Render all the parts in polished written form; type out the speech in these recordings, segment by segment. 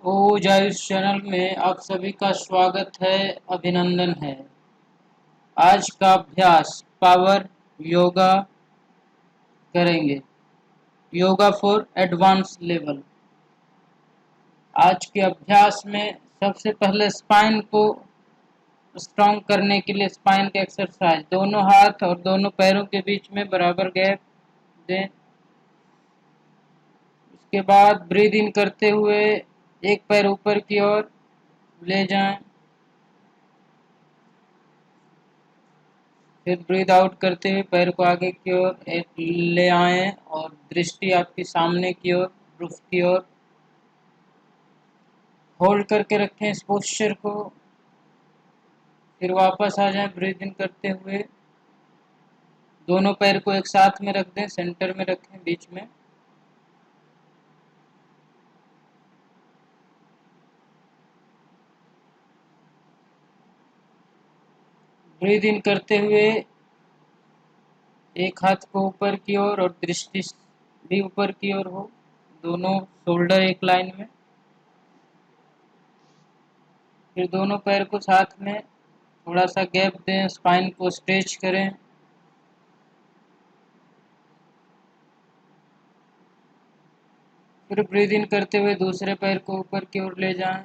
ओजा इस चैनल में आप सभी का स्वागत है, अभिनंदन है। आज का अभ्यास पावर योगा करेंगे। Yoga for advance level. आज के अभ्यास में सबसे पहले स्पाइन को स्ट्रॉन्ग करने के लिए स्पाइन का एक्सरसाइज। दोनों हाथ और दोनों पैरों के बीच में बराबर गैप दें। उसके बाद ब्रीद इन करते हुए एक पैर ऊपर की ओर ले जाएं। फिर ब्रीद आउट करते हुए पैर को आगे की ओर ले आएं और दृष्टि आपकी सामने की ओर, रूफ की ओर। होल्ड करके रखें इस पोस्चर को। फिर वापस आ जाएं ब्रीद इन करते हुए। दोनों पैर को एक साथ में रख दें, सेंटर में रखें, बीच में। ब्रीद इन करते हुए एक हाथ को ऊपर की ओर और दृष्टि भी ऊपर की ओर हो, दोनों शोल्डर एक लाइन में। फिर दोनों पैर को साथ में थोड़ा सा गैप दें, स्पाइन को स्ट्रेच करें। फिर ब्रीद इन करते हुए दूसरे पैर को ऊपर की ओर ले जाएं।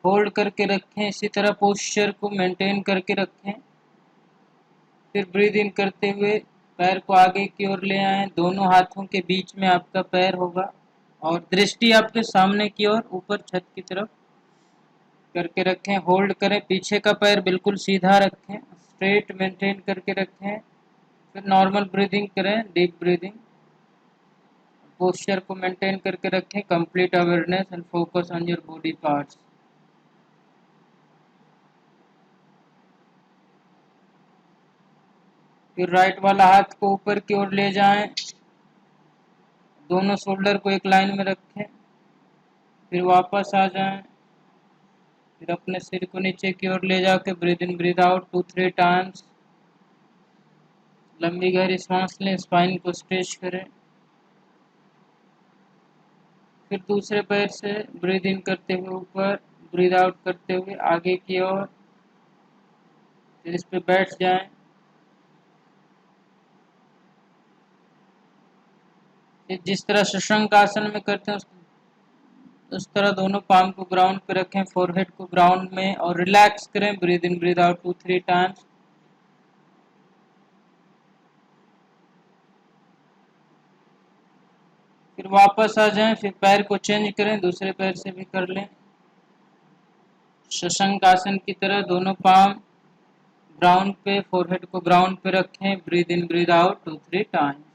होल्ड करके रखें, इसी तरह पोस्चर को मेंटेन करके रखें। फिर ब्रीद इन करते हुए पैर को आगे की ओर ले आएं। दोनों हाथों के बीच में आपका पैर होगा और दृष्टि आपके सामने की ओर ऊपर छत की तरफ करके रखें। होल्ड करें, पीछे का पैर बिल्कुल सीधा रखें, स्ट्रेट मेंटेन करके रखें। फिर नॉर्मल ब्रीदिंग करें, डीप ब्रीदिंग। पोस्चर को मेंटेन करके रखें। Complete awareness and focus on your body parts. फिर राइट वाला हाथ को ऊपर की ओर ले जाएं। दोनों शोल्डर को एक लाइन में रखें। फिर वापस आ जाएं। फिर अपने सिर को नीचे की ओर ले जाकर breathe in breathe out 2-3 times. लंबी गहरी सांस लें, स्पाइन को स्ट्रेच करें। फिर दूसरे पैर से ब्रीद इन करते हुए ऊपर, ब्रीद आउट करते हुए आगे की ओर। फिर इस पे बैठ जाएं। जिस तरह शशंक आसन में करते हैं उस तरह दोनों पाम को ग्राउंड पे रखें, फोरहेड को ग्राउंड में, और रिलैक्स करें। Breathe in breathe out 2-3 times. फिर वापस आ जाएं। फिर पैर को चेंज करें, दूसरे पैर से भी कर लें। शशंक आसन की तरह दोनों पाम ग्राउंड पे, फोरहेड को ग्राउंड पे रखें। Breathe in breathe out 2-3 times.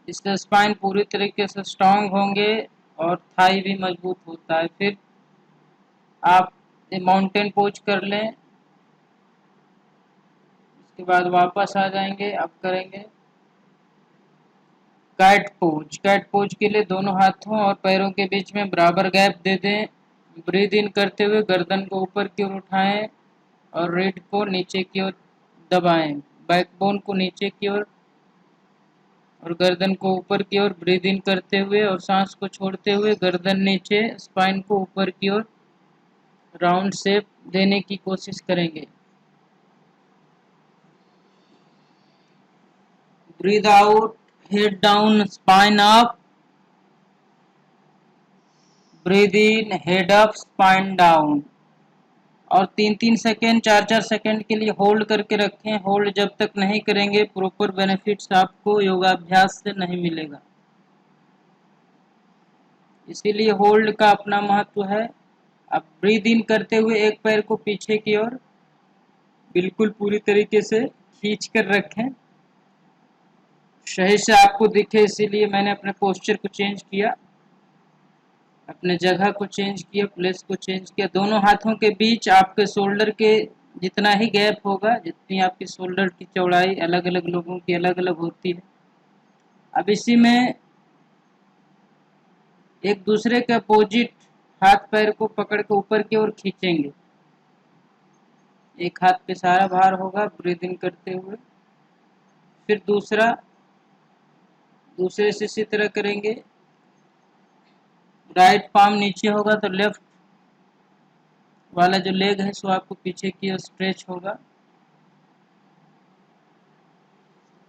इससे स्पाइन पूरी तरीके से स्ट्रांग होंगे और थाई भी मजबूत होता है। फिर आप माउंटेन पोज कर लें। उसके बाद वापस आ जाएंगे। अब करेंगे कैट पोज। कैट पोज के लिए दोनों हाथों और पैरों के बीच में बराबर गैप दे दें। ब्रीद इन करते हुए गर्दन को ऊपर की ओर उठाएं और रीढ़ को नीचे की ओर दबाएं। बैकबोन को नीचे की ओर और गर्दन को ऊपर की ओर ब्रीद इन करते हुए और सांस को छोड़ते हुए गर्दन नीचे, स्पाइन को ऊपर की ओर राउंड शेप देने की कोशिश करेंगे। Breathe out, head down, spine up. Breathe in, head up, spine down. और 3-3 सेकेंड, 4-4 सेकेंड के लिए होल्ड करके रखें। होल्ड जब तक नहीं करेंगे प्रॉपर बेनिफिट्स आपको योगाभ्यास से नहीं मिलेगा, इसीलिए होल्ड का अपना महत्व है। अब ब्रीद इन करते हुए एक पैर को पीछे की ओर बिल्कुल पूरी तरीके से खींच कर रखें, सही से आपको दिखे, इसीलिए मैंने अपने पोस्चर को चेंज किया, अपने जगह को चेंज किया, प्लेस को चेंज किया। दोनों हाथों के बीच आपके शोल्डर के जितना ही गैप होगा, जितनी आपकी शोल्डर की चौड़ाई अलग अलग लोगों की अलग अलग होती है। अब इसी में एक दूसरे के अपोजिट हाथ पैर को पकड़ के ऊपर की ओर खींचेंगे। एक हाथ पे सारा भार होगा ब्रीद इन करते हुए। फिर दूसरे से इसी तरह करेंगे। राइट पाम नीचे होगा तो लेफ्ट वाला जो लेग है सो आपको पीछे की ओर स्ट्रेच होगा।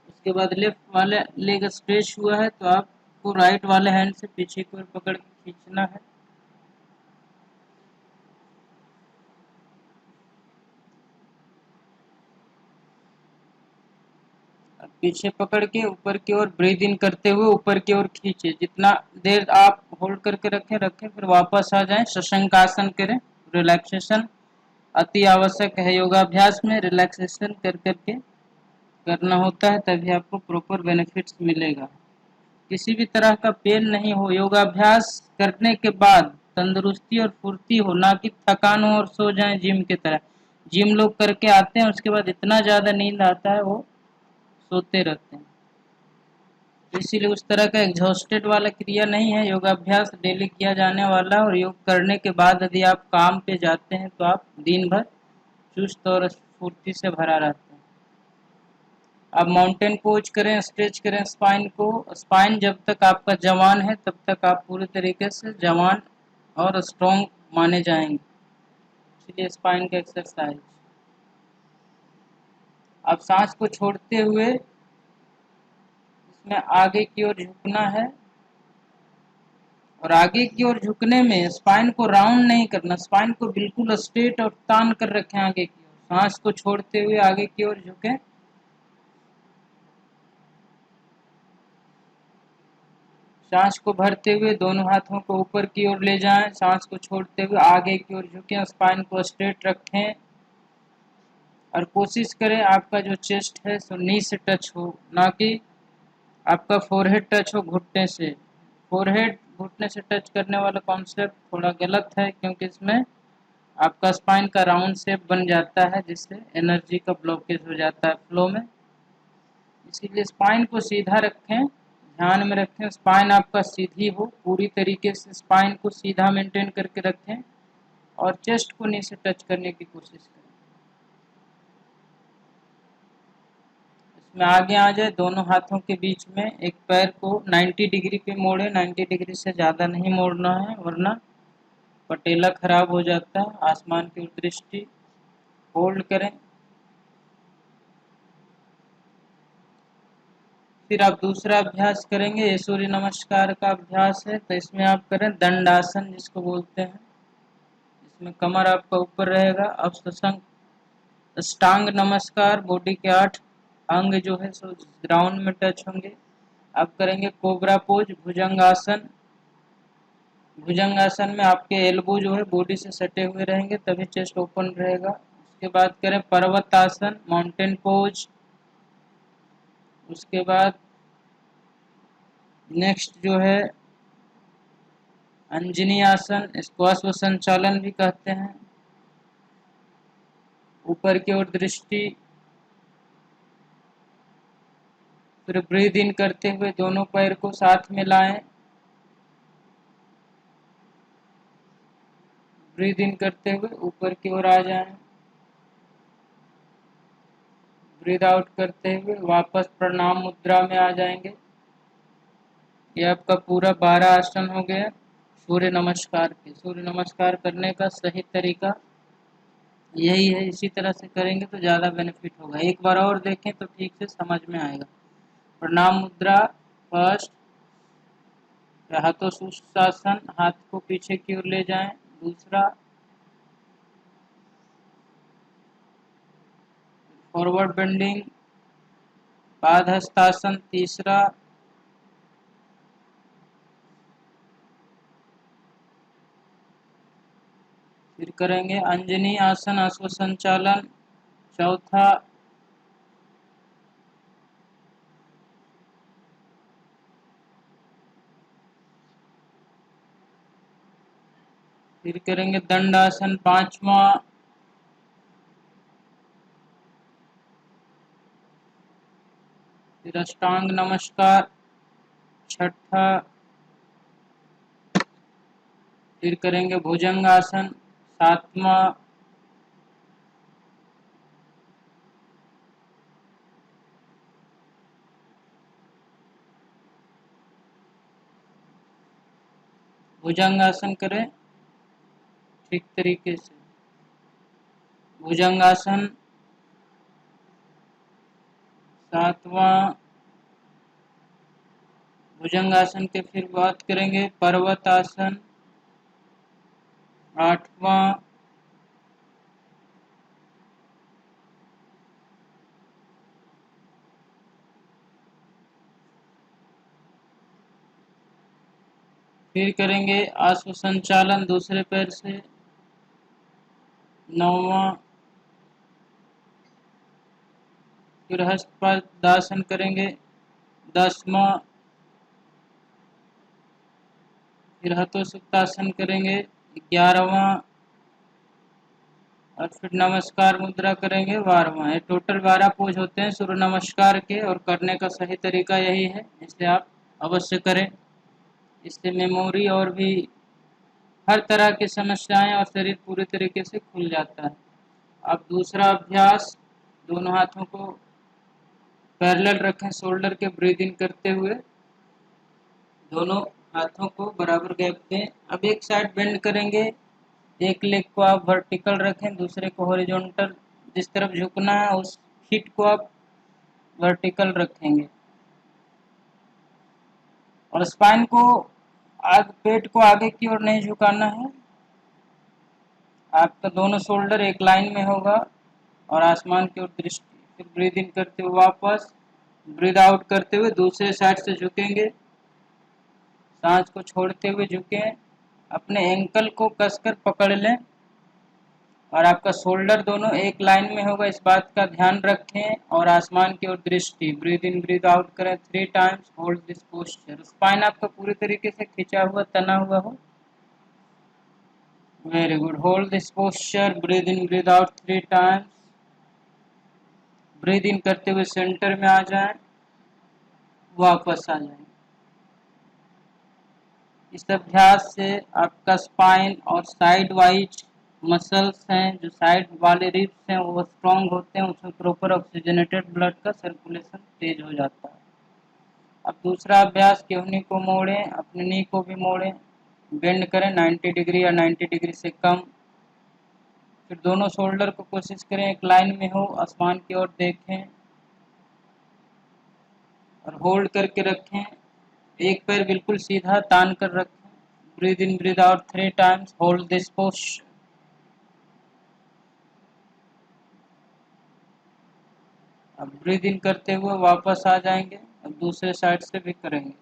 उसके बाद लेफ्ट वाला लेग स्ट्रेच हुआ है तो आपको राइट वाले हैंड से पीछे की ओर पकड़ के खींचना है। पीछे पकड़ के ऊपर की ओर ब्रीद इन करते हुए ऊपर की ओर खींचे। जितना देर आप होल्ड करके रखें फिर वापस आ जाएं। शशंकासन करें। रिलैक्सेशन अति आवश्यक है योगाभ्यास में। रिलैक्सेशन कर करके करना होता है तभी आपको प्रॉपर बेनिफिट्स मिलेगा। किसी भी तरह का पेन नहीं हो। योगाभ्यास करने के बाद तंदुरुस्ती और फुर्ती हो, ना कि थकान हो और सो जाएं जिम की तरह। जिम लोग करके आते हैं उसके बाद इतना ज्यादा नींद आता है वो सोते रहते हैं। तो इसीलिए उस तरह का एग्जॉस्टेड वाला क्रिया नहीं है। योगाभ्यास डेली किया जाने वाला। और योग करने के बाद यदि आप काम पे जाते हैं तो आप दिन भर चुस्त और स्फूर्ति से भरा रहता है। आप माउंटेन पोज करें, स्ट्रेच करें स्पाइन को। स्पाइन जब तक आपका जवान है तब तक आप पूरे तरीके से जवान और स्ट्रॉन्ग माने जाएंगे। इसलिए स्पाइन का एक्सरसाइज। आप सांस को छोड़ते हुए इसमें आगे की ओर झुकना है। और आगे की ओर झुकने में स्पाइन को राउंड नहीं करना। स्पाइन को बिल्कुल स्ट्रेट और तान कर रखें आगे की ओर। सांस को छोड़ते हुए आगे की ओर झुकें। सांस को भरते हुए दोनों हाथों को ऊपर की ओर ले जाएं। सांस को छोड़ते हुए आगे की ओर झुकें। स्पाइन को स्ट्रेट रखें और कोशिश करें आपका जो चेस्ट है सो नी से टच हो, ना कि आपका फोरहेड टच हो घुटने से। फोरहेड घुटने से टच करने वाला कॉन्सेप्ट थोड़ा गलत है, क्योंकि इसमें आपका स्पाइन का राउंड शेप बन जाता है जिससे एनर्जी का ब्लॉकेज हो जाता है फ्लो में। इसीलिए स्पाइन को सीधा रखें। ध्यान में रखें स्पाइन आपका सीधी हो। पूरी तरीके से स्पाइन को सीधा मेंटेन करके रखें और चेस्ट को नीचे टच करने की कोशिश करें। इसमें आगे आ जाए, दोनों हाथों के बीच में एक पैर को 90 डिग्री पे मोड़े। 90 डिग्री से ज़्यादा नहीं मोड़ना है वरना पटेला खराब हो जाता है। आसमान की ओर दृष्टि होल्ड करें। फिर आप दूसरा अभ्यास करेंगे। ये सूर्य नमस्कार का अभ्यास है तो इसमें आप करें दंडासन जिसको बोलते हैं। इसमें कमर आपका ऊपर रहेगा। अब अष्टांग नमस्कार। बॉडी के 8 अंग जो है सो ग्राउंड में टच होंगे। आप करेंगे कोबरा पोज भुजंगासन। भुजंगासन में आपके एल्बो जो है बॉडी से सटे हुए रहेंगे तभी चेस्ट ओपन रहेगा। उसके बाद करें पर्वत आसन माउंटेन पोज। उसके बाद नेक्स्ट जो है अंजनी आसन, इसको अश्व संचालन भी कहते हैं। ऊपर की ओर दृष्टि। फिर ब्रीद इन करते हुए दोनों पैर को साथ में लाएं। ब्रीद इन करते हुए ऊपर की ओर आ जाएं। ब्रीद आउट करते हुए वापस प्रणाम मुद्रा में आ जाएंगे। ये आपका पूरा 12 आसन हो गया सूर्य नमस्कार के। सूर्य नमस्कार करने का सही तरीका यही है। इसी तरह से करेंगे तो ज़्यादा बेनिफिट होगा। एक बार और देखें तो ठीक से समझ में आएगा। प्रणाम मुद्रा फर्स्ट, हाथों शीर्षासन, हाथ को पीछे की ओर ले जाएं। दूसरा फॉरवर्ड बेंडिंग पाद हस्तासन। तीसरा फिर करेंगे अंजनी आसन अश्व संचालन। चौथा फिर करेंगे दंड आसन पांचवा। फिर अष्टांग नमस्कार छठा। फिर करेंगे भुजंग आसन सातवां। भुजंगासन करें ठीक तरीके से। भुजंगासन, 7वां भुजंगासन के फिर बात करेंगे पर्वतासन, 8वां फिर करेंगे आश्व संचालन दूसरे पैर से, 9वां फिर हस्तपदासन करेंगे, 10वां फिर हतोसुप्तासन करेंगे, 11वां और फिर नमस्कार मुद्रा करेंगे, 12वां। ये टोटल 12 पोज होते हैं सूर्य नमस्कार के, और करने का सही तरीका यही है, इसलिए आप अवश्य करें। इससे मेमोरी और भी हर तरह की समस्याएं और शरीर पूरी तरीके से खुल जाता है। अब दूसरा अभ्यास, दोनों हाथों को पैरेलल रखें शोल्डर के, ब्रीद इन करते हुए दोनों हाथों को बराबर गैप दें। अब एक साइड बेंड करेंगे, एक लेग को आप वर्टिकल रखें, दूसरे को हॉरिजॉन्टल, जिस तरफ झुकना है उस फीट को आप वर्टिकल रखेंगे, और स्पाइन को पेट को आगे की ओर नहीं झुकाना है। आपका दोनों शोल्डर एक लाइन में होगा और आसमान की ओर दृष्टि। फिर ब्रीद इन करते हुए वापस, ब्रीद आउट करते हुए दूसरे साइड से झुकेंगे, सांस को छोड़ते हुए झुकें, अपने एंकल को कसकर पकड़ लें और आपका शोल्डर दोनों एक लाइन में होगा, इस बात का ध्यान रखें, और आसमान की ओर दृष्टि। ब्रीद इन ब्रीद आउट करें 3 times, hold this posture. Spine आपका पूरी तरीके से खिंचा हुआ, तना हुआ हो। Very good, hold this posture, breathe in breathe out 3 times. Breathe in करते हुए सेंटर में आ जाएं, वापस आ जाएं। इस अभ्यास से आपका स्पाइन और साइड वाइज मसल्स हैं, जो साइड वाले रिब्स हैं वो स्ट्रॉन्ग होते हैं, उसमें प्रॉपर ऑक्सीजनेटेड ब्लड का सर्कुलेशन तेज हो जाता है। अब दूसरा अभ्यास, केहनी को मोड़ें, अपने नी को भी मोड़ें, बेंड करें 90 डिग्री या 90 डिग्री से कम। फिर दोनों शोल्डर को कोशिश करें एक लाइन में हो, आसमान की ओर देखें और होल्ड करके रखें। एक पैर बिल्कुल सीधा तान कर रखें। Breathe in breathe out 3 times, hold this posture. अब ब्रीद इन करते हुए वापस आ जाएंगे, अब दूसरे साइड से भी करेंगे।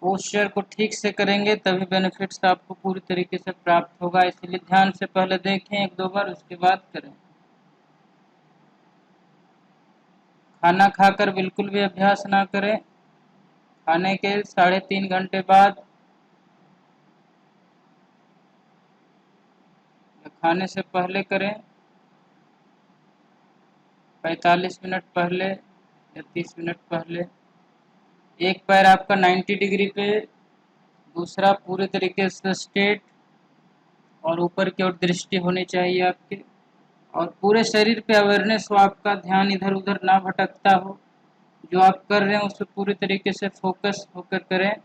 पोस्चर को ठीक से करेंगे तभी बेनिफिट्स आपको पूरी तरीके से प्राप्त होगा, इसलिए ध्यान से पहले देखें 1-2 बार, उसके बाद करें। खाना खाकर बिल्कुल भी अभ्यास ना करें। खाने के 3.5 घंटे बाद या खाने से पहले करें, 45 मिनट पहले या 30 मिनट पहले। एक पैर आपका 90 डिग्री पे, दूसरा पूरे तरीके से स्ट्रेट, और ऊपर की ओर दृष्टि होनी चाहिए आपके, और पूरे शरीर पे अवेयरनेस हो, आपका ध्यान इधर उधर ना भटकता हो। जो आप कर रहे हैं उस पर पूरी तरीके से फोकस होकर करें।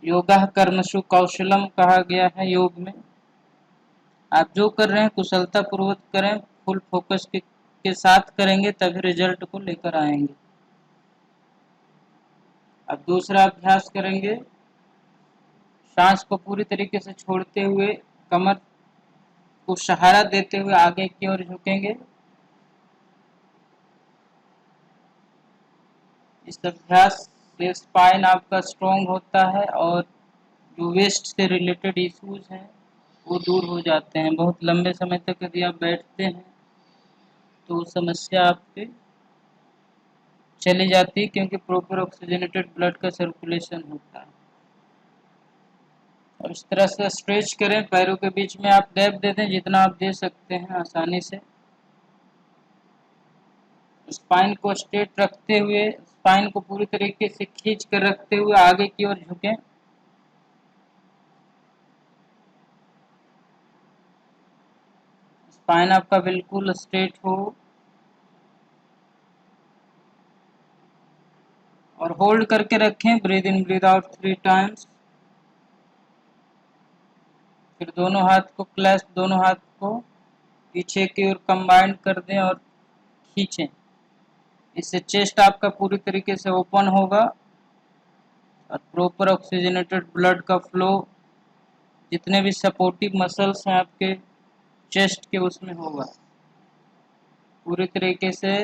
योगा कर्मसु कौशलम कहा गया है योग में। आप जो कर रहे हैं कुशलता पूर्वक करें, फुल फोकस के साथ करेंगे तभी रिजल्ट को लेकर आएंगे। अब दूसरा अभ्यास करेंगे, सांस को पूरी तरीके से छोड़ते हुए कमर को सहारा देते हुए आगे की ओर झुकेंगे। इस अभ्यास से स्पाइन आपका स्ट्रॉन्ग होता है और जो वेस्ट से रिलेटेड इश्यूज हैं वो दूर हो जाते हैं। बहुत लंबे समय तक यदि आप बैठते हैं तो समस्या आपकी चली जाती है, क्योंकि प्रॉपर ऑक्सीजनेटेड ब्लड का सर्कुलेशन होता है। और इस तरह से स्ट्रेच करें, पैरों के बीच में आप गैप दे दें जितना आप दे सकते हैं आसानी से। स्पाइन को स्ट्रेट रखते हुए, स्पाइन को पूरी तरीके से खींच कर रखते हुए आगे की ओर झुकें। स्पाइन आपका बिल्कुल स्ट्रेट हो और होल्ड करके रखें। Breathe in breathe out 3 times. फिर दोनों हाथ को क्लैस्प, दोनों हाथ को पीछे की ओर कंबाइन कर दें और खींचें। इससे चेस्ट आपका पूरी तरीके से ओपन होगा और प्रॉपर ऑक्सीजनेटेड ब्लड का फ्लो जितने भी सपोर्टिव मसल्स हैं आपके चेस्ट के उसमें होगा। पूरी तरीके से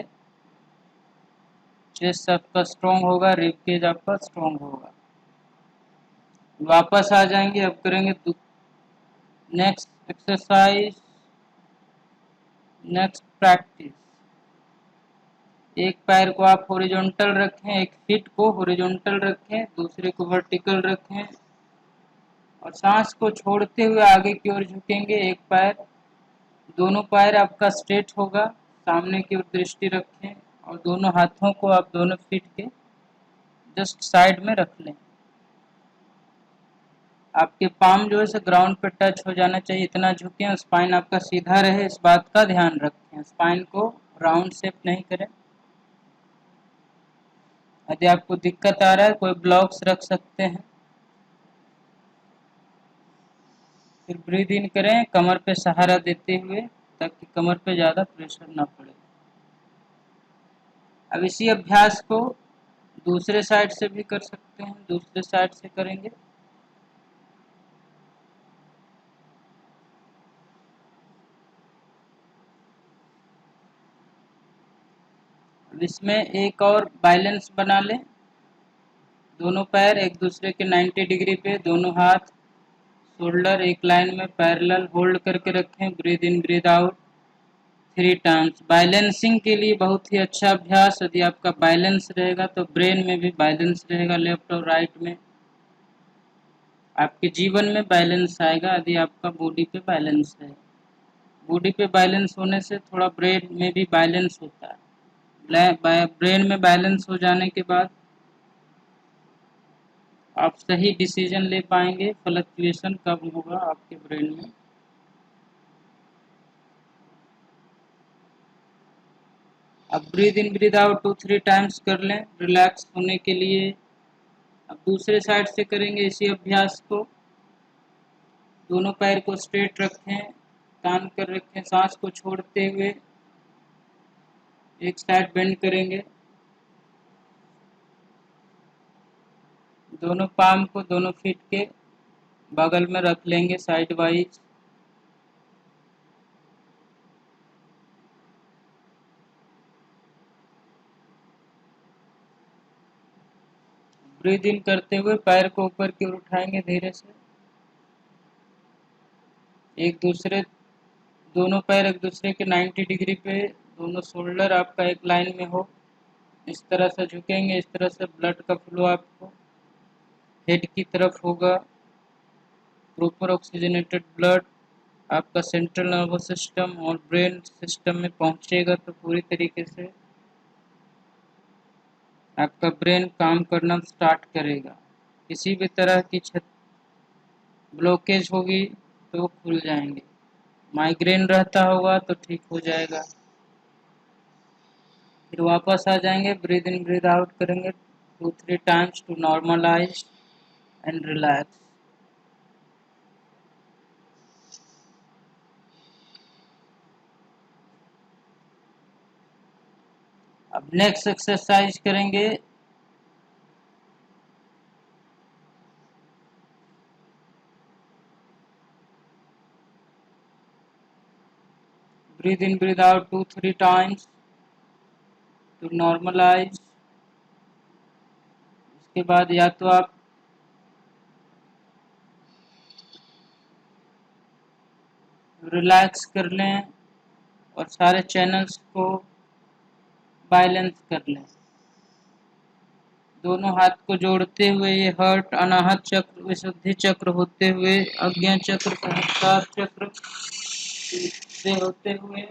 चेस्ट आपका स्ट्रॉन्ग होगा, रिब केज आपका स्ट्रॉन्ग होगा। वापस आ जाएंगे। अब करेंगे नेक्स्ट एक्सरसाइज, नेक्स्ट प्रैक्टिस। एक पैर को आप हॉरिजॉन्टल रखें, एक फीट को हॉरिजॉन्टल रखें, दूसरे को वर्टिकल रखें और सांस को छोड़ते हुए आगे की ओर झुकेंगे। एक पैर, दोनों पैर आपका स्ट्रेट होगा, सामने की ओर दृष्टि रखें और दोनों हाथों को आप दोनों फीट के जस्ट साइड में रख लें। आपके पाम जो है ग्राउंड पे टच हो जाना चाहिए, इतना झुकें। स्पाइन आपका सीधा रहे, इस बात का ध्यान रखें। स्पाइन को राउंड शेप नहीं करें। यदि आपको दिक्कत आ रहा है, कोई ब्लॉक्स रख सकते हैं। फिर ब्रीद इन करें कमर पे सहारा देते हुए, ताकि कमर पे ज़्यादा प्रेशर ना पड़े। अब इसी अभ्यास को दूसरे साइड से भी कर सकते हैं। दूसरे साइड से करेंगे। अब इसमें एक और बैलेंस बना लें। दोनों पैर एक दूसरे के 90 डिग्री पे, दोनों हाथ शोल्डर एक लाइन में पैरेलल होल्ड करके रखें। Breathe in breathe out 3 times. Balancing के लिए बहुत ही अच्छा अभ्यास। यदि आपका बैलेंस रहेगा तो ब्रेन में भी बैलेंस रहेगा, लेफ्ट और राइट में। आपके जीवन में बैलेंस आएगा यदि आपका बॉडी पे बैलेंस है। बॉडी पे बैलेंस होने से थोड़ा ब्रेन में भी बैलेंस होता है। ब्रेन में बैलेंस हो जाने के बाद आप सही डिसीजन ले पाएंगे। फ्लक्चुएशन कम होगा आपके ब्रेन में। अब breathe in breathe out 2-3 times कर लें रिलैक्स होने के लिए। अब दूसरे साइड से करेंगे इसी अभ्यास को। दोनों पैर को स्ट्रेट रखें, तान कर रखें, सांस को छोड़ते हुए एक साइड बेंड करेंगे। दोनों पाम को दोनों फीट के बगल में रख लेंगे साइड वाइज। ब्रीद इन करते हुए पैर को ऊपर की ओर उठाएंगे धीरे से। एक दूसरे दोनों पैर एक दूसरे के 90 डिग्री पे, दोनों शोल्डर आपका एक लाइन में हो, इस तरह से झुकेंगे। इस तरह से ब्लड का फ्लो आपको हेड की तरफ होगा। प्रॉपर ऑक्सीजनेटेड ब्लड आपका सेंट्रल नर्वस सिस्टम और ब्रेन सिस्टम में पहुंचेगा तो पूरी तरीके से आपका ब्रेन काम करना स्टार्ट करेगा। किसी भी तरह की ब्लॉकेज होगी तो वो खुल जाएंगे। माइग्रेन रहता होगा तो ठीक हो जाएगा। फिर वापस आ जाएंगे। ब्रीद इन ब्रीद आउट करेंगे 2-3 times to normalise and relax. अब नेक्स्ट एक्सरसाइज करेंगे। Breathe in breathe out 2-3 times to normalise. इसके बाद या तो आप रिलैक्स कर लें और सारे चैनल्स को बैलेंस कर लें। दोनों हाथ को जोड़ते हुए ये हर्ट अनाहत चक्र, विशुद्धि चक्र होते हुए, अज्ञा चक्र, सहस्त्रार चक्र से होते हुए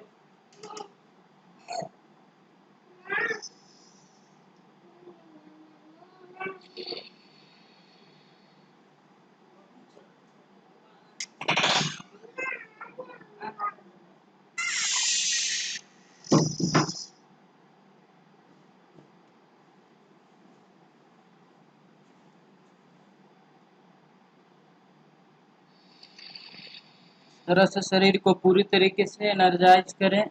तरह से शरीर को पूरी तरीके से एनर्जाइज करें।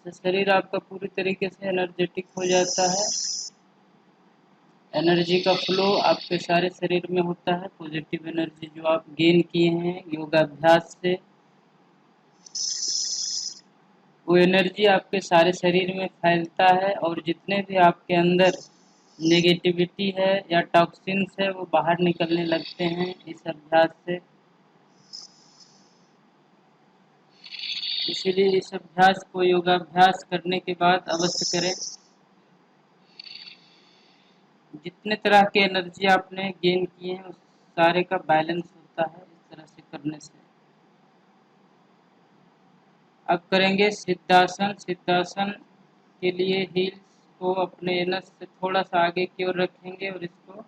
शरीर आपका पूरी तरीके से एनर्जेटिक हो जाता है। एनर्जी का फ्लो आपके सारे शरीर में होता है। पॉजिटिव एनर्जी जो आप गेन किए हैं योगाभ्यास से, वो एनर्जी आपके सारे शरीर में फैलता है और जितने भी आपके अंदर नेगेटिविटी है या टॉक्सिन्स है वो बाहर निकलने लगते हैं इस अभ्यास से। इसीलिए इस अभ्यास को योगाभ्यास करने के बाद अवश्य करें। जितने तरह के एनर्जी आपने गेन किए हैं उस सारे का बैलेंस होता है इस तरह से करने से। अब करेंगे सिद्धासन। सिद्धासन के लिए हील्स को अपने एनस से थोड़ा सा आगे की ओर रखेंगे और इसको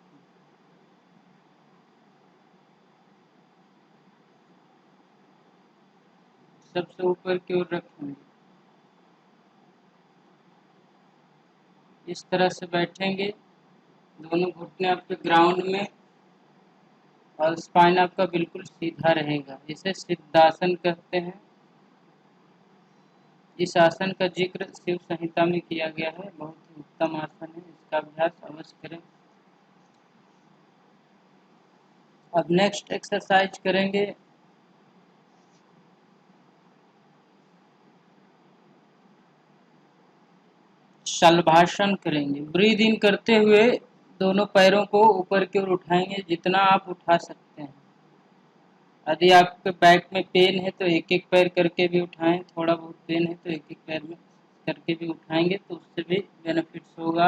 सबसे ऊपर की ओर रखेंगे। इस तरह से बैठेंगे, दोनों घुटने आपके ग्राउंड में और स्पाइन आपका बिल्कुल सीधा रहेगा। इसे सिद्धासन कहते हैं। इस आसन का जिक्र शिव संहिता में किया गया है। बहुत ही उत्तम आसन है, इसका अभ्यास अवश्य करें। अब नेक्स्ट एक्सरसाइज करेंगे शलभासन करेंगे। ब्रीद इन करते हुए दोनों पैरों को ऊपर की ओर उठाएंगे जितना आप उठा सकते हैं। यदि आपके बैक में पेन है तो एक एक पैर करके भी उठाएं, थोड़ा बहुत पेन है तो एक एक पैर में करके भी उठाएंगे तो उससे भी बेनिफिट्स होगा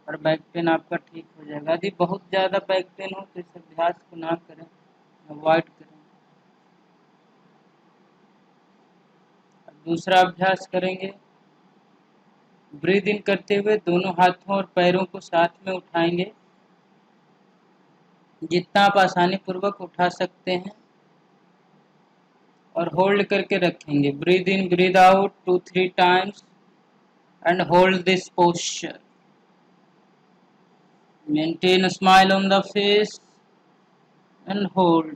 और बैक पेन आपका ठीक हो जाएगा। यदि बहुत ज़्यादा बैक पेन हो तो इस अभ्यास को ना करें, अवॉइड करें। दूसरा अभ्यास करेंगे, ब्रीद इन करते हुए दोनों हाथों और पैरों को साथ में उठाएंगे जितना आप आसानी पूर्वक उठा सकते हैं और होल्ड करके रखेंगे। Breathe in breathe out 2-3 times and hold this posture. Maintain a smile on the face and hold।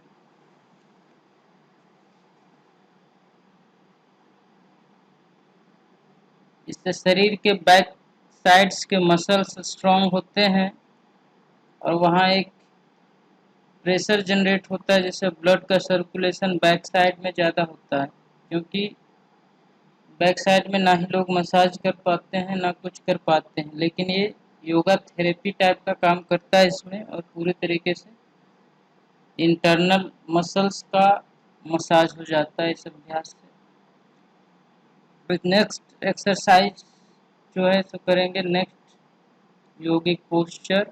इससे शरीर के बैक साइड्स के मसल्स स्ट्रॉन्ग होते हैं और वहाँ एक प्रेशर जनरेट होता है जिससे ब्लड का सर्कुलेशन बैक साइड में ज़्यादा होता है। क्योंकि बैक साइड में ना ही लोग मसाज कर पाते हैं ना कुछ कर पाते हैं, लेकिन ये योगा थेरेपी टाइप का काम करता है इसमें और पूरे तरीके से इंटरनल मसल्स का मसाज हो जाता है इस अभ्यास से। नेक्स्ट एक्सरसाइज जो है सो करेंगे नेक्स्ट योगिक पोस्चर,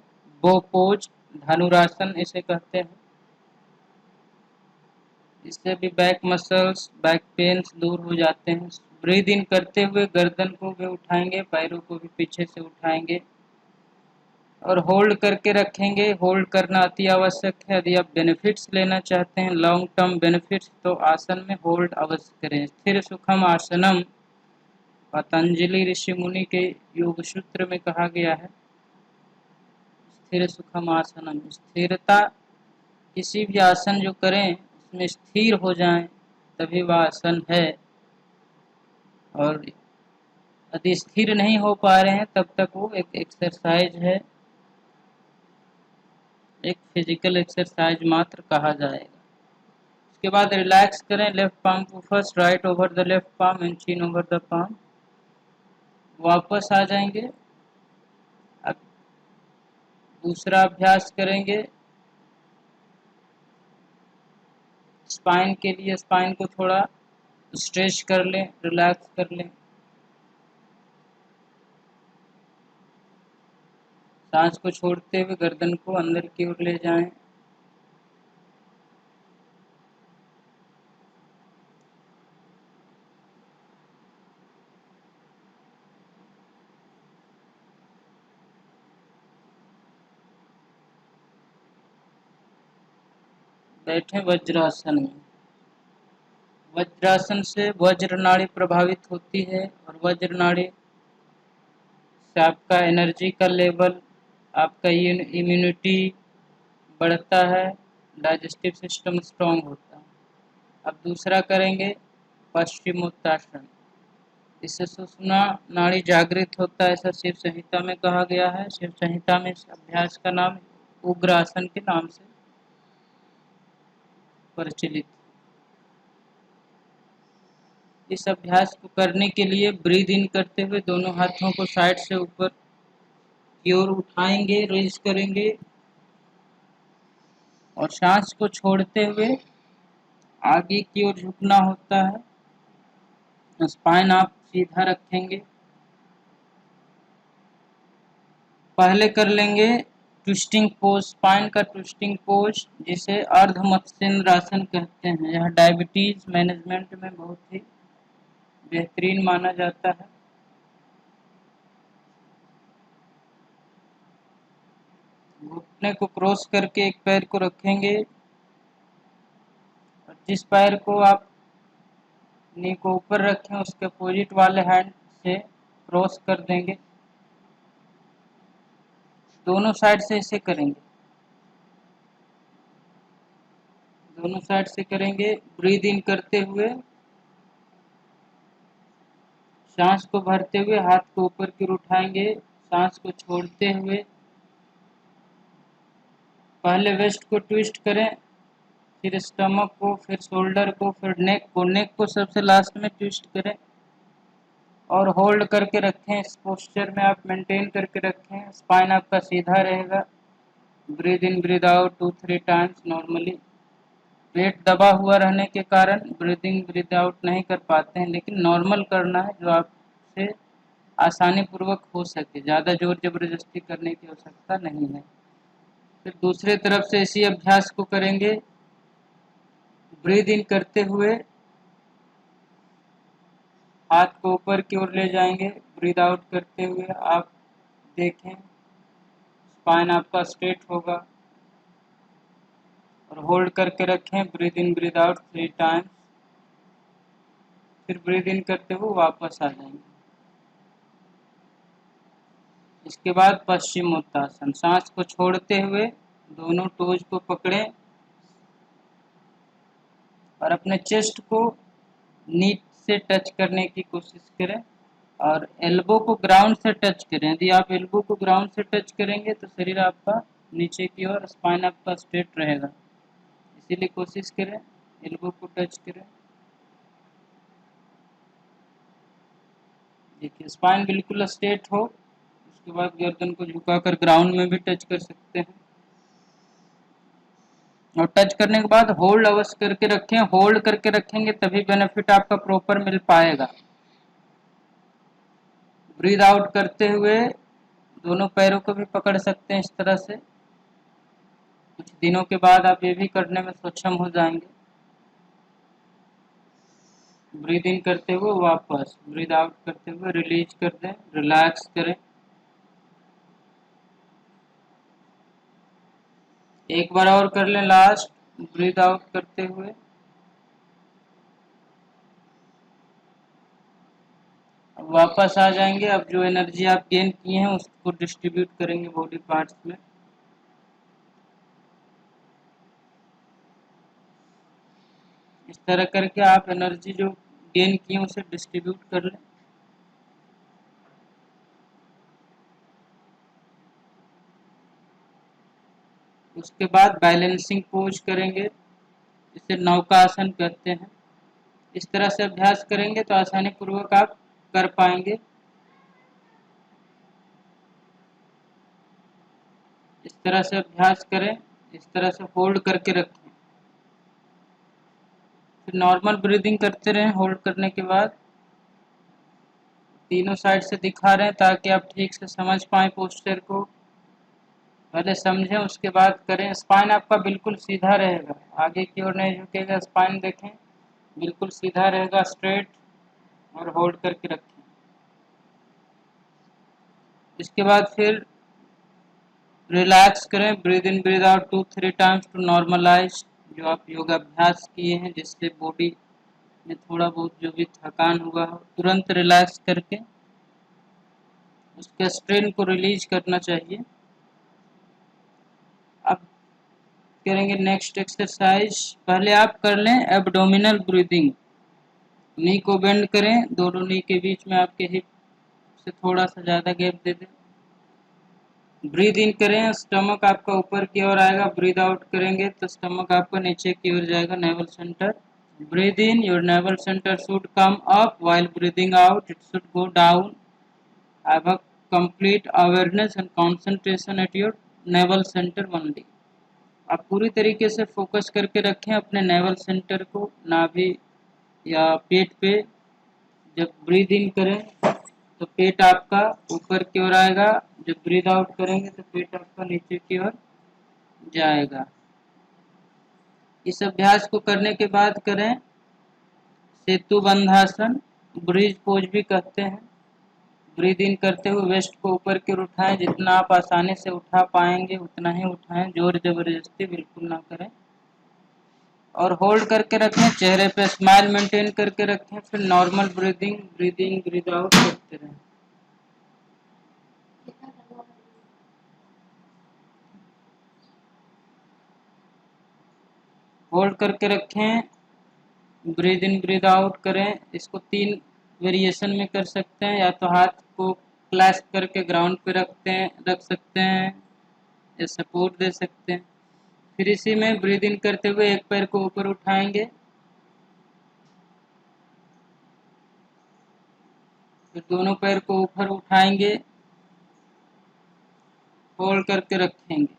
बो पोज, धनुरासन इसे कहते हैं। इससे भी बैक मसल्स, बैक पेन्स दूर हो जाते हैं। ब्रीद इन करते हुए गर्दन को भी उठाएंगे, पैरों को भी पीछे से उठाएंगे और होल्ड करके रखेंगे। होल्ड करना अति आवश्यक है। यदि आप बेनिफिट्स लेना चाहते हैं, लॉन्ग टर्म बेनिफिट्स, तो आसन में होल्ड अवश्य करें। स्थिर सुखम आसनम पतंजलि ऋषि मुनि के योग सूत्र में कहा गया है। स्थिर सुखम आसनम, स्थिरता, किसी भी आसन जो करें उसमें स्थिर हो जाएं तभी वह आसन है। और यदि स्थिर नहीं हो पा रहे हैं तब तक वो एक एक्सरसाइज है, एक फिजिकल एक्सरसाइज मात्र कहा जाएगा। उसके बाद रिलैक्स करें। लेफ्ट पाम को first, right over the left palm and chin over the palm. वापस आ जाएंगे। अब दूसरा अभ्यास करेंगे। स्पाइन के लिए स्पाइन को थोड़ा स्ट्रेच कर लें, रिलैक्स कर लें। सांस को छोड़ते हुए गर्दन को अंदर की ओर ले जाएं। बैठे वज्रासन में। वज्रासन से वज्र नाड़ी प्रभावित होती है और वज्र नाड़ी से आपका एनर्जी का लेवल, आपका इम्यूनिटी बढ़ता है, डाइजेस्टिव सिस्टम स्ट्रांग होता है। अब दूसरा करेंगे पश्चिमोत्तासन। इससे सुषुम्ना नाड़ी जागृत होता है, ऐसा शिव संहिता में कहा गया है। शिव संहिता में इस अभ्यास का नाम उग्रासन के नाम से प्रचलित। इस अभ्यास को करने के लिए ब्रीद इन करते हुए दोनों हाथों को साइड से ऊपर की ओर उठाएंगे, रेज करेंगे और सांस को छोड़ते हुए आगे की ओर झुकना होता है। स्पाइन आप सीधा रखेंगे। पहले कर लेंगे ट्विस्टिंग पोज, स्पाइन का ट्विस्टिंग पोज, जिसे अर्ध मत्स्येंद्रासन कहते हैं। यह डायबिटीज मैनेजमेंट में बहुत ही बेहतरीन माना जाता है। घुटने को क्रॉस करके एक पैर को रखेंगे और जिस पैर को आप नी को ऊपर रखें उसके अपोजिट वाले हैंड से क्रॉस कर देंगे। दोनों साइड से इसे करेंगे, दोनों साइड से करेंगे। ब्रीद इन करते हुए सांस को भरते हुए हाथ को ऊपर की ओर उठाएंगे। सांस को छोड़ते हुए पहले वेस्ट को ट्विस्ट करें, फिर स्टमक को, फिर शोल्डर को, फिर नेक को सबसे लास्ट में ट्विस्ट करें और होल्ड करके रखें। इस पोस्चर में आप मेंटेन करके रखें। स्पाइन आपका सीधा रहेगा। Breathe in breathe out 2-3 times normally. पेट दबा हुआ रहने के कारण ब्रीदिंग ब्रीद आउट नहीं कर पाते हैं, लेकिन नॉर्मल करना है जो आपसे आसानी पूर्वक हो सके। ज़्यादा जोर जबरदस्ती करने की आवश्यकता नहीं है। फिर दूसरे तरफ से इसी अभ्यास को करेंगे। ब्रीद इन करते हुए हाथ को ऊपर की ओर ले जाएंगे। ब्रीद आउट करते हुए आप देखें स्पाइन आपका स्ट्रेट होगा और होल्ड करके रखें। Breathe in breathe out 3 times. फिर ब्रीद इन करते हुए वापस आ जाएंगे। इसके बाद पश्चिमोत्तासन। सांस को छोड़ते हुए दोनों टोज को पकड़ें और अपने चेस्ट को नीट से टच करने की कोशिश करें और एल्बो को ग्राउंड से टच करें। यदि आप एल्बो को ग्राउंड से टच करेंगे तो शरीर आपका नीचे की ओर, स्पाइन आपका स्ट्रेट रहेगा। इसीलिए कोशिश करें एल्बो को टच करें। देखिए स्पाइन बिल्कुल स्ट्रेट हो। उसके बाद गर्दन को झुकाकर ग्राउंड में भी टच कर सकते हैं और टच करने के बाद होल्ड अवश्य करके रखें। होल्ड करके रखेंगे तभी बेनिफिट आपका प्रॉपर मिल पाएगा। ब्रीद आउट करते हुए दोनों पैरों को भी पकड़ सकते हैं इस तरह से। कुछ दिनों के बाद आप ये भी करने में सक्षम हो जाएंगे। ब्रीद इन करते हुए वापस, ब्रीद आउट करते हुए रिलीज कर दें, रिलैक्स करें। एक बार और कर लें लास्ट, ब्रीद आउट करते हुए। अब वापस आ जाएंगे। अब जो एनर्जी आप गेन किए हैं उसको डिस्ट्रीब्यूट करेंगे बॉडी पार्ट्स में। इस तरह करके आप एनर्जी जो गेन किए उसे डिस्ट्रीब्यूट कर लें। उसके बाद बैलेंसिंग पोज करेंगे, इसे नौका आसन कहते हैं। इस तरह से अभ्यास करेंगे तो आसानी पूर्वक आप कर पाएंगे। इस तरह से अभ्यास करें, इस तरह से होल्ड करके रखें। फिर नॉर्मल ब्रीदिंग करते रहें। होल्ड करने के बाद तीनों साइड से दिखा रहे हैं ताकि आप ठीक से समझ पाएं पोस्चर को। पहले समझें उसके बाद करें। स्पाइन आपका बिल्कुल सीधा रहेगा, आगे की ओर नहीं झुकेगा। स्पाइन देखें बिल्कुल सीधा रहेगा, स्ट्रेट, और होल्ड करके रखें। इसके बाद फिर रिलैक्स करें। Breathe in breathe out 2-3 times to normalise जो आप योगाभ्यास किए हैं, जिससे बॉडी में थोड़ा बहुत जो भी थकान हुआ हो तुरंत रिलैक्स करके उसके स्ट्रेन को रिलीज करना चाहिए। अब करेंगे नेक्स्ट एक्सरसाइज। पहले आप कर लें एब्डोमिनल ब्रीदिंग। नी को बेंड करें, दोनों नी के बीच में आपके हिप से थोड़ा सा ज़्यादा गैप दे दें। ब्रीद इन करें, स्टमक आपका ऊपर की ओर आएगा। ब्रीद आउट करेंगे तो स्टमक आपका नीचे की ओर जाएगा, naval centre. Breathe in, your navel center should come up, while breathing out, it should go down. Have a complete awareness and concentration at your navel center only. आप पूरी तरीके से फोकस करके रखें अपने नेवल सेंटर को, नाभि या पेट पे। जब ब्रीद इन करें तो पेट आपका ऊपर की ओर आएगा, जब ब्रीद आउट करेंगे तो पेट आपका नीचे की ओर जाएगा। इस अभ्यास को करने के बाद करें सेतु बंधासन, ब्रिज पोज भी कहते हैं। ब्रीद इन करते हुए वेस्ट को ऊपर की ओर उठाएं, जितना आप आसानी से उठा पाएंगे उतना ही उठाएं, जोर जबरदस्ती बिल्कुल ना करें। और होल्ड करके रखें, चेहरे पे स्माइल मेंटेन करके रखें, फिर normal breathing, breathe in breathe out करते रहें। होल्ड करके रखें, ब्रीद इन ब्रीद आउट करें। इसको 3 वेरिएशन में कर सकते हैं, या तो हाथ को क्लैस्प करके ग्राउंड पे रख सकते हैं, या सपोर्ट दे सकते हैं। फिर इसी में ब्रीद इन करते हुए एक पैर को ऊपर उठाएंगे, फिर दोनों पैर को ऊपर उठाएंगे, होल्ड करके रखेंगे।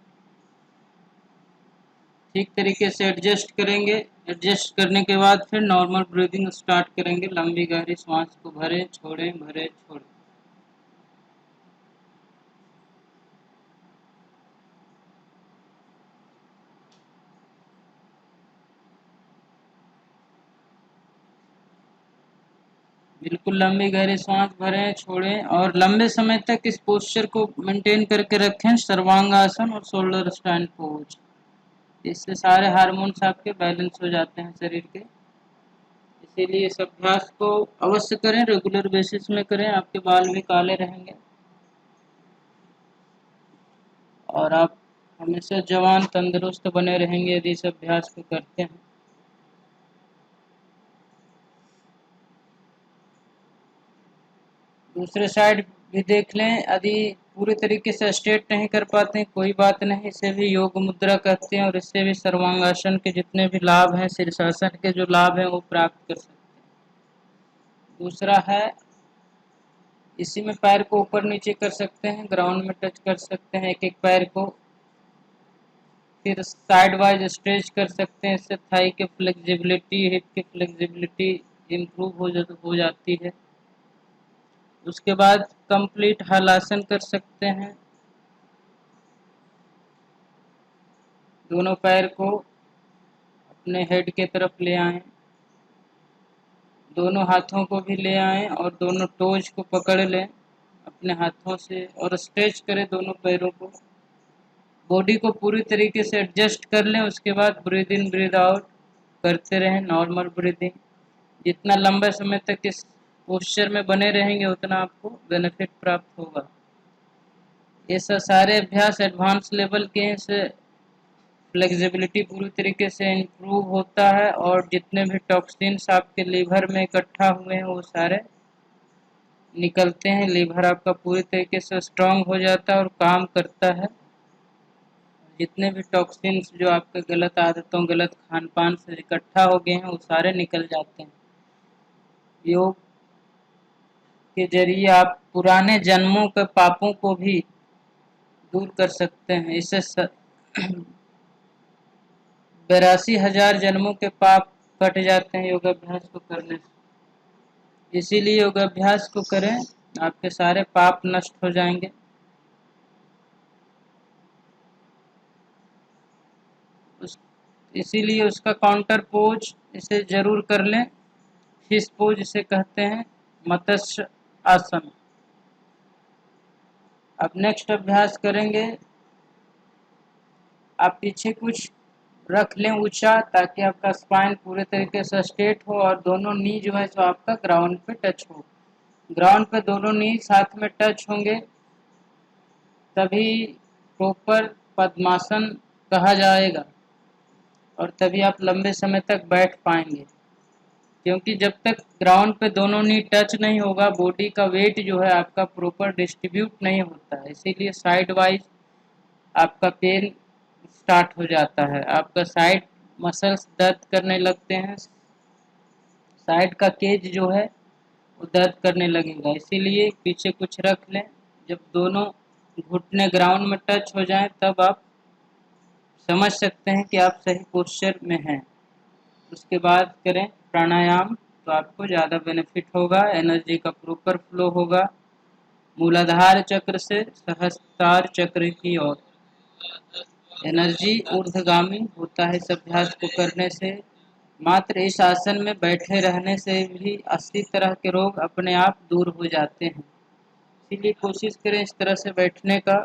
ठीक तरीके से एडजस्ट करेंगे। एडजस्ट करने के बाद फिर नॉर्मल ब्रीदिंग स्टार्ट करेंगे। लंबी गहरी सांस को भरें, छोड़ें, भरें, छोड़ें। बिल्कुल लंबी गहरी सांस भरें, छोड़ें और लंबे समय तक इस पोस्चर को मेंटेन करके रखें, सर्वांगासन और शोल्डर स्टैंड पोज। इससे सारे हार्मोन्स आपके बैलेंस हो जाते हैं शरीर के। इसीलिए इस अभ्यास को अवश्य करें, रेगुलर बेसिस में करें, आपके बाल भी काले रहेंगे और आप हमेशा जवान तंदुरुस्त बने रहेंगे यदि इस अभ्यास को करते हैं। दूसरे साइड भी देख लें। यदि पूरी तरीके से स्ट्रेट नहीं कर पाते हैं कोई बात नहीं, इसे भी योग मुद्रा कहते हैं और इससे भी सर्वांगासन के जितने भी लाभ हैं, शीर्षासन के जो लाभ हैं वो प्राप्त कर सकते हैं। दूसरा है, इसी में पैर को ऊपर नीचे कर सकते हैं, ग्राउंड में टच कर सकते हैं एक एक पैर को। फिर साइड वाइज स्ट्रेच कर सकते हैं, इससे थाई के फ्लेक्सिबिलिटी, हिप की फ्लेक्सिबिलिटी इम्प्रूव हो जाती है। उसके बाद कंप्लीट हलासन कर सकते हैं। दोनों पैर को अपने हेड के तरफ ले आएं, दोनों हाथों को भी ले आएं और दोनों टोज को पकड़ लें अपने हाथों से और स्ट्रेच करें दोनों पैरों को। बॉडी को पूरी तरीके से एडजस्ट कर लें। उसके बाद ब्रीद इन ब्रीद आउट करते रहें, नॉर्मल ब्रीदिंग। जितना लंबे समय तक इस पोस्चर में बने रहेंगे उतना आपको बेनिफिट प्राप्त होगा। ये सारे अभ्यास एडवांस लेवल के हैं, इससे फ्लेक्सिबिलिटी पूरी तरीके से इम्प्रूव होता है और जितने भी टॉक्सिन्स आपके लीवर में इकट्ठा हुए हैं वो सारे निकलते हैं। लीवर आपका पूरी तरीके से स्ट्रांग हो जाता है और काम करता है। जितने भी टॉक्सिन्स जो आपके गलत आदतों, गलत खान पान से इकट्ठा हो गए हैं वो सारे निकल जाते हैं। योग के जरिए आप पुराने जन्मों के पापों को भी दूर कर सकते हैं। इससे 82,000 जन्मों के पाप कट जाते हैं योगाभ्यास को करने से। इसीलिए योगाभ्यास को करें, आपके सारे पाप नष्ट हो जाएंगे। इसीलिए उसका काउंटर पोज इसे जरूर कर लें। फिश पोज इसे कहते हैं, मत्स्य आसन। अब नेक्स्ट अभ्यास करेंगे। आप पीछे कुछ रख लें ऊंचा, ताकि आपका स्पाइन पूरे तरीके से स्ट्रेट हो और दोनों नी जो है सो आपका ग्राउंड पे टच हो। ग्राउंड पे दोनों नी साथ में टच होंगे तभी प्रॉपर पद्मासन कहा जाएगा और तभी आप लंबे समय तक बैठ पाएंगे। क्योंकि जब तक ग्राउंड पे दोनों नी टच नहीं होगा, बॉडी का वेट जो है आपका प्रॉपर डिस्ट्रीब्यूट नहीं होता है, इसीलिए साइड वाइज आपका पेन स्टार्ट हो जाता है, आपका साइड मसल्स दर्द करने लगते हैं, साइड का केज जो है वो दर्द करने लगेगा। इसीलिए पीछे कुछ रख लें, जब दोनों घुटने ग्राउंड में टच हो जाएं तब आप समझ सकते हैं कि आप सही पोस्चर में हैं। उसके बाद करें प्राणायाम, तो आपको ज़्यादा बेनिफिट होगा, एनर्जी का प्रॉपर फ्लो होगा मूलाधार चक्र से सहस्त्रार चक्र की ओर। एनर्जी ऊर्ध्वगामी होता है इस अभ्यास को करने से। मात्र इस आसन में बैठे रहने से भी 80 तरह के रोग अपने आप दूर हो जाते हैं। इसीलिए कोशिश करें इस तरह से बैठने का।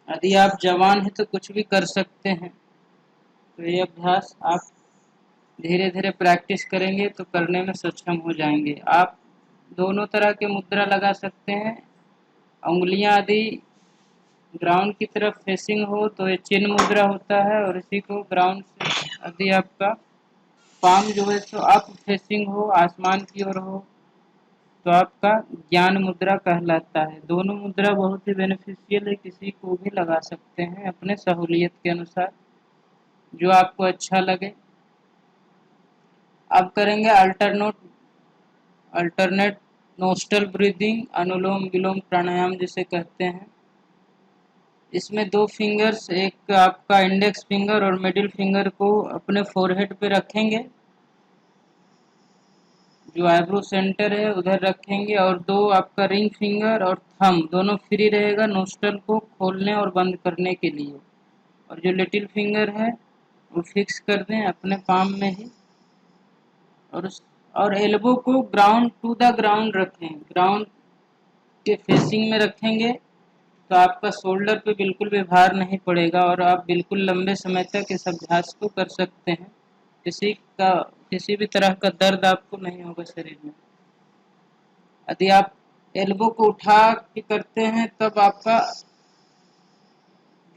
यदि आप जवान हैं तो कुछ भी कर सकते हैं। तो ये अभ्यास आप धीरे धीरे प्रैक्टिस करेंगे तो करने में सक्षम हो जाएंगे। आप दोनों तरह के मुद्रा लगा सकते हैं। उंगलियां यदि ग्राउंड की तरफ फेसिंग हो तो ये चिन्ह मुद्रा होता है, और इसी को ग्राउंड से यदि आपका पाम जो है तो अप फेसिंग हो, आसमान की ओर हो, तो आपका ज्ञान मुद्रा कहलाता है। दोनों मुद्रा बहुत ही बेनिफिशियल है, किसी को भी लगा सकते हैं अपने सहूलियत के अनुसार, जो आपको अच्छा लगे। अब करेंगे अल्टरनेट नोस्टल ब्रीदिंग, अनुलोम विलोम प्राणायाम जिसे कहते हैं। इसमें दो फिंगर्स, एक आपका इंडेक्स फिंगर और मिडिल फिंगर को अपने फोरहेड पे रखेंगे, जो आईब्रो सेंटर है उधर रखेंगे, और दो आपका रिंग फिंगर और थंब दोनों फ्री रहेगा नोस्टल को खोलने और बंद करने के लिए, और जो लिटिल फिंगर है वो फिक्स कर दें अपने पाम में ही, और एल्बो को ग्राउंड टू द ग्राउंड रखें, ग्राउंड के फेसिंग में रखेंगे, तो आपका शोल्डर पे बिल्कुल भी भार नहीं पड़ेगा और आप बिल्कुल लंबे समय तक इस अभ्यास को कर सकते हैं। किसी भी तरह का दर्द आपको नहीं होगा शरीर में। यदि आप एल्बो को उठा के करते हैं तब आपका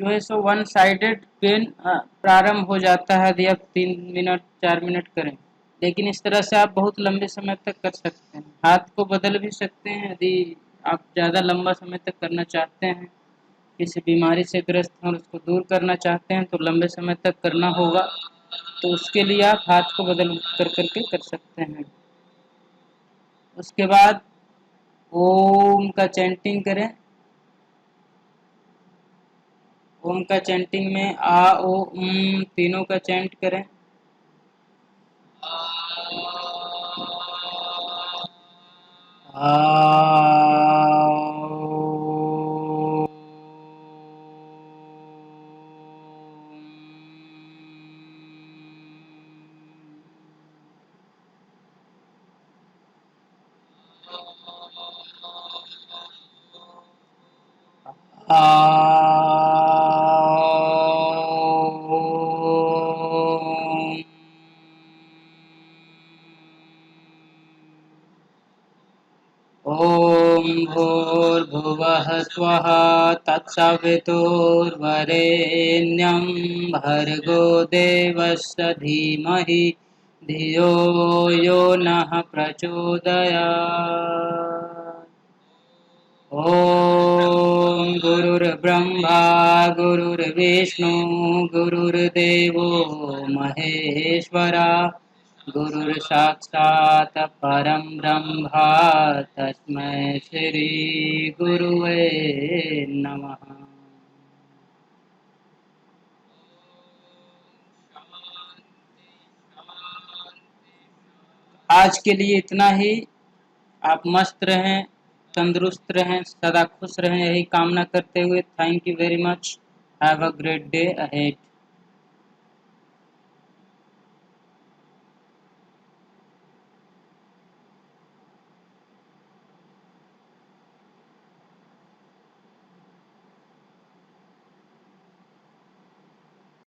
जो है सो वन साइडेड पेन प्रारंभ हो जाता है, यदि आप 3 मिनट 4 मिनट करें। लेकिन इस तरह से आप बहुत लंबे समय तक कर सकते हैं। हाथ को बदल भी सकते हैं यदि आप ज़्यादा लंबा समय तक करना चाहते हैं, किसी बीमारी से ग्रस्त हैं और उसको दूर करना चाहते हैं तो लंबे समय तक करना होगा, तो उसके लिए आप हाथ को बदल करके कर सकते हैं। उसके बाद ओम का चैंटिंग करें। ओम का चैंटिंग में आ ओ तीनों का चैंट करें। ॐ भूर्भुवः स्वः तत्सवितुर्वरेण्यं भर्गो देवस्य धीमहि धियो यो नः प्रचोदयात्। ॐ गुरुर्ब्रह्मा गुरुर्विष्णु गुरुर्देवो महेश्वरा गुरुर्साक्षात् परं ब्रह्मा तस्मै श्री गुरुवे नमः। आज के लिए इतना ही। आप मस्त रहें, तंदुरुस्त रहें, सदा खुश रहें, यही कामना करते हुए thank you very much. Have a great day ahead.